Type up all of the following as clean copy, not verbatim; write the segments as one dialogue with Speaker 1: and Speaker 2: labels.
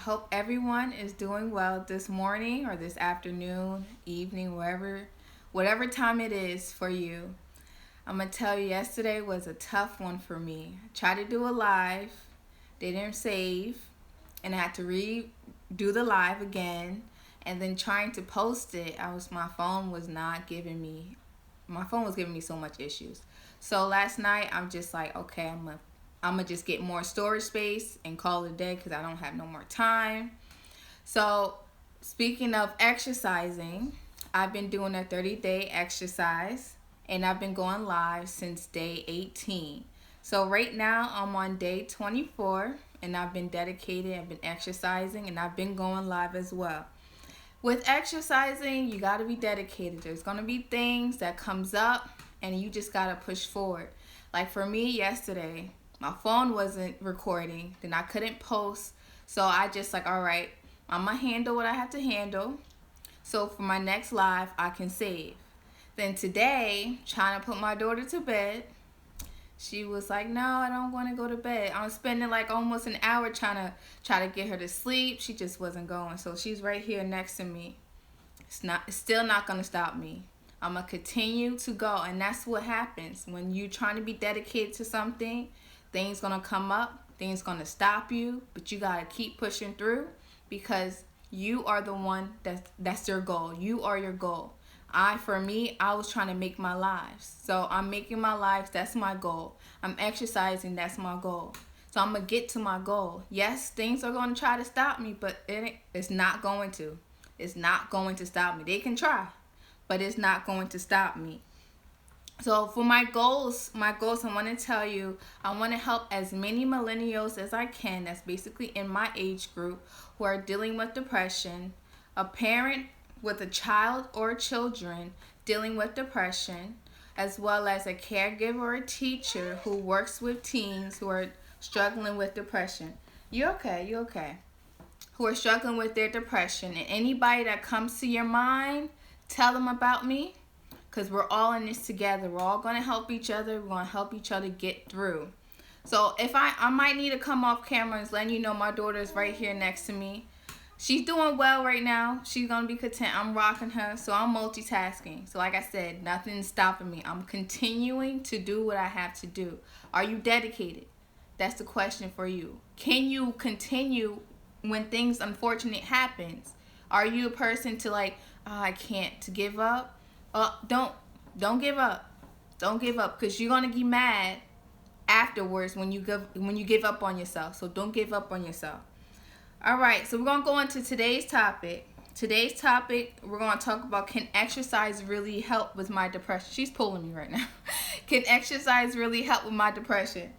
Speaker 1: hope everyone is doing well this morning or this afternoon, evening, whatever time it is for you. I'm gonna tell you, yesterday was a tough one for me. I tried to do a live, they didn't save, and I had to redo the live again. And then trying to post it, my phone was not giving me. My phone was giving me so much issues. So last night I'm just like, okay, I'm gonna just get more storage space and call it a day because I don't have no more time. So speaking of exercising, I've been doing a 30-day exercise and I've been going live since day 18. So right now I'm on day 24 and I've been dedicated, I've been exercising, and I've been going live as well. With exercising, you got to be dedicated. There's going to be things that comes up and you just got to push forward. Like for me yesterday, my phone wasn't recording, then I couldn't post. So I just like, all right, I'm going to handle what I have to handle. So for my next live, I can save. Then today, trying to put my daughter to bed, she was like, no, I don't want to go to bed. I'm spending like almost an hour trying to get her to sleep. She just wasn't going. So she's right here next to me. It's still not going to stop me. I'm going to continue to go. And that's what happens when you're trying to be dedicated to something. Things going to come up. Things going to stop you. But you got to keep pushing through because you are the one that's your goal. You are your goal. For me, I was trying to make my lives. So I'm making my lives. That's my goal. I'm exercising. That's my goal. So I'm going to get to my goal. Yes, things are going to try to stop me, but it's not going to. It's not going to stop me. They can try, but it's not going to stop me. So for my goals, I want to tell you, I want to help as many millennials as I can, that's basically in my age group, who are dealing with depression, a parent with a child or children dealing with depression, as well as a caregiver or a teacher who works with teens who are struggling with depression. You okay. Who are struggling with their depression. And anybody that comes to your mind, tell them about me, because we're all in this together. We're all going to help each other. We're going to help each other get through. So if I might need to come off camera and letting you know my daughter is right here next to me. She's doing well right now. She's going to be content. I'm rocking her. So I'm multitasking. So like I said, nothing's stopping me. I'm continuing to do what I have to do. Are you dedicated? That's the question for you. Can you continue when things unfortunate happens? Are you a person to like, oh, I can't, to give up? Don't give up. Don't give up, because you're going to be mad afterwards when you give up on yourself. So don't give up on yourself. All right, so we're going to go into today's topic. Today's topic, we're going to talk about, can exercise really help with my depression? She's pulling me right now. Can exercise really help with my depression?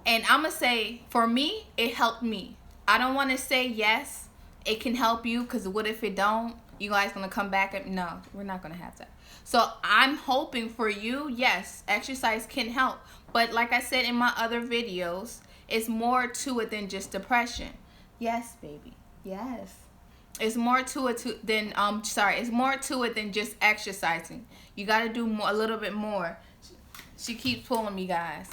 Speaker 1: And I'm going to say, for me, it helped me. I don't want to say yes, it can help you, because what if it don't? You guys going to come back and no, we're not going to have that. So I'm hoping for you, yes, exercise can help. But like I said in my other videos, it's more to it than just depression. Yes, baby. Yes. It's more to it it's more to it than just exercising. You got to do a little bit more. She keeps pulling me, guys.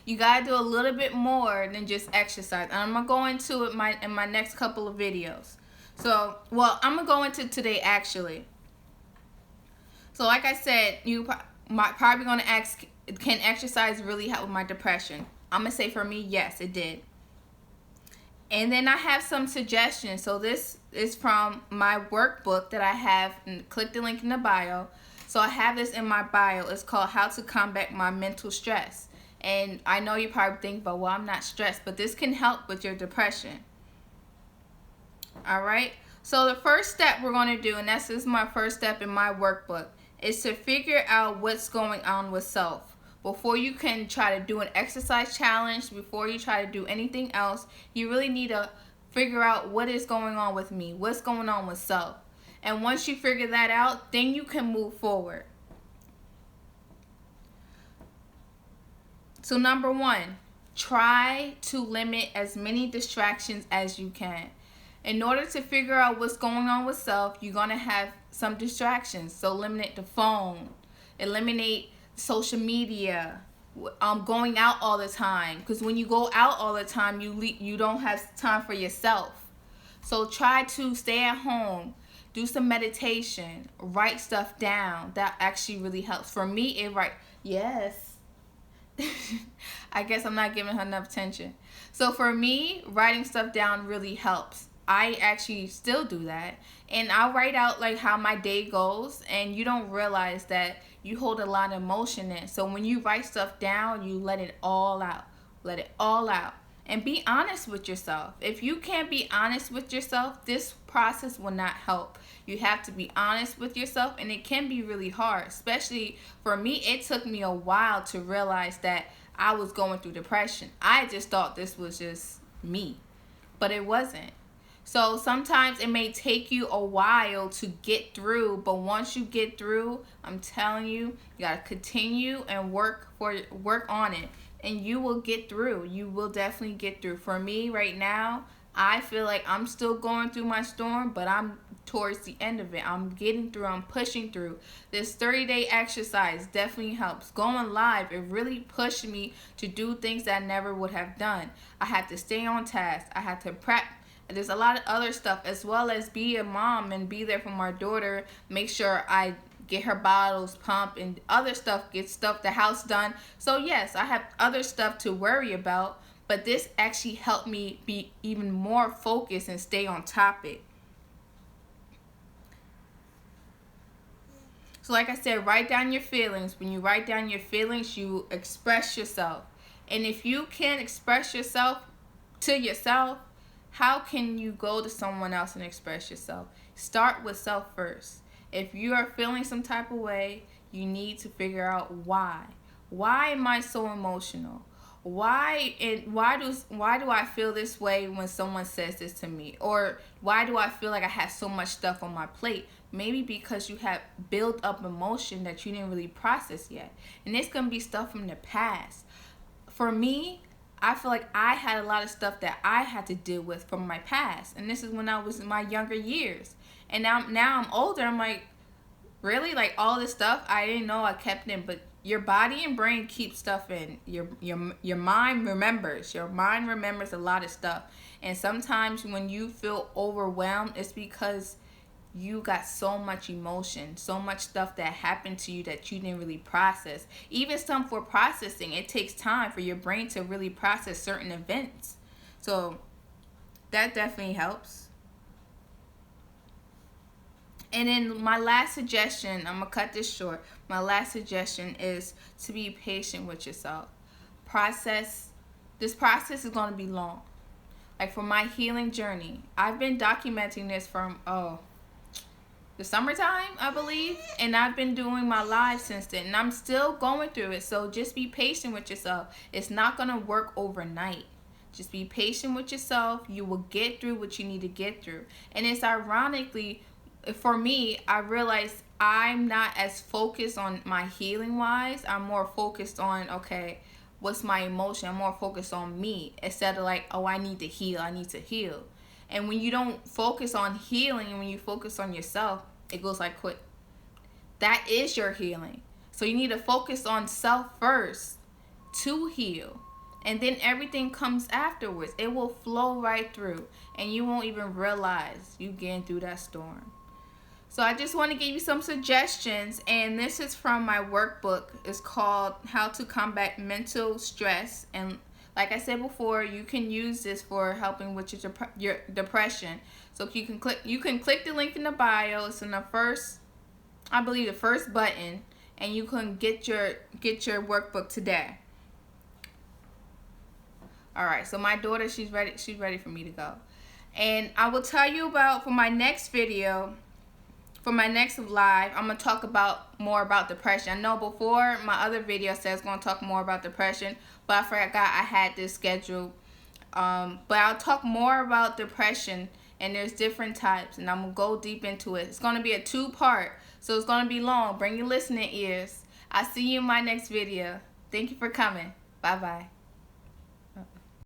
Speaker 1: You got to do a little bit more than just exercise. And I'm going to go into it in my next couple of videos. So, I'm going to go into today actually. So like I said, you probably going to ask, can exercise really help with my depression? I'm going to say for me, yes, it did. And then I have some suggestions. So this is from my workbook that I have. Click the link in the bio. So I have this in my bio. It's called How to Combat My Mental Stress. And I know you probably think, but I'm not stressed. But this can help with your depression. All right. So the first step we're going to do, and this is my first step in my workbook, is to figure out what's going on with self. Before you can try to do an exercise challenge, before you try to do anything else, you really need to figure out what is going on with me, what's going on with self. And once you figure that out, then you can move forward. So number one, try to limit as many distractions as you can. In order to figure out what's going on with self, you're going to have some distractions. So eliminate the phone, eliminate social media, going out all the time, because when you go out all the time, you don't have time for yourself. So try to stay at home, do some meditation, write stuff down. That actually really helps. For me, yes. I guess I'm not giving her enough attention. So for me, writing stuff down really helps. I actually still do that. And I'll write out like how my day goes, and you don't realize that you hold a lot of emotion in. So when you write stuff down, you let it all out. Let it all out. And be honest with yourself. If you can't be honest with yourself, this process will not help. You have to be honest with yourself, and it can be really hard. Especially for me, it took me a while to realize that I was going through depression. I just thought this was just me, but it wasn't. So sometimes it may take you a while to get through, but once you get through, I'm telling you, you gotta continue and work on it, and you will get through. You will definitely get through. For me right now, I feel like I'm still going through my storm, but I'm towards the end of it. I'm getting through. I'm pushing through. This 30-day exercise definitely helps. Going live, it really pushed me to do things that I never would have done. I had to stay on task. I had to prep. There's a lot of other stuff, as well as be a mom and be there for my daughter. Make sure I get her bottles pumped and other stuff, get stuff, the house done. So yes, I have other stuff to worry about, but this actually helped me be even more focused and stay on topic. So like I said, write down your feelings. When you write down your feelings, you express yourself. And if you can't express yourself to yourself, how can you go to someone else and express yourself? Start with self first. If you are feeling some type of way, you need to figure out why. Why am I so emotional? Why do I feel this way when someone says this to me? Or why do I feel like I have so much stuff on my plate? Maybe because you have built up emotion that you didn't really process yet. And this can be stuff from the past. For me, I feel like I had a lot of stuff that I had to deal with from my past. And this is when I was in my younger years. And now I'm older. I'm like, really? Like all this stuff I didn't know I kept in. But your body and brain keep stuff in. Your mind remembers. Your mind remembers a lot of stuff. And sometimes when you feel overwhelmed, it's because you got so much emotion, so much stuff that happened to you that you didn't really process. Even some for processing, it takes time for your brain to really process certain events. So that definitely helps. And then my last suggestion, I'm going to cut this short. My last suggestion is to be patient with yourself. This process is going to be long. Like for my healing journey, I've been documenting this from, the summertime, I believe, and I've been doing my live since then, and I'm still going through it. So just be patient with yourself. It's not going to work overnight. Just be patient with yourself. You will get through what you need to get through. And it's ironically, for me, I realized I'm not as focused on my healing wise. I'm more focused on, okay, what's my emotion? I'm more focused on me instead of like, oh, I need to heal. And when you don't focus on healing and when you focus on yourself, it goes like quick. That is your healing. So you need to focus on self first to heal. And then everything comes afterwards. It will flow right through. And you won't even realize you getting through that storm. So I just want to give you some suggestions. And this is from my workbook. It's called How to Combat Mental Stress. And like I said before, you can use this for helping with your depression. So you can click the link in the bio. It's in the first button, and you can get your workbook today. All right. So my daughter, she's ready for me to go, and I will tell you about for my next video. For my next live, I'm going to talk more about depression. I know before my other video says going to talk more about depression, but I forgot I had this scheduled. But I'll talk more about depression, and there's different types, and I'm going to go deep into it. It's going to be a 2-part, so it's going to be long. Bring your listening ears. I'll see you in my next video. Thank you for coming. Bye-bye.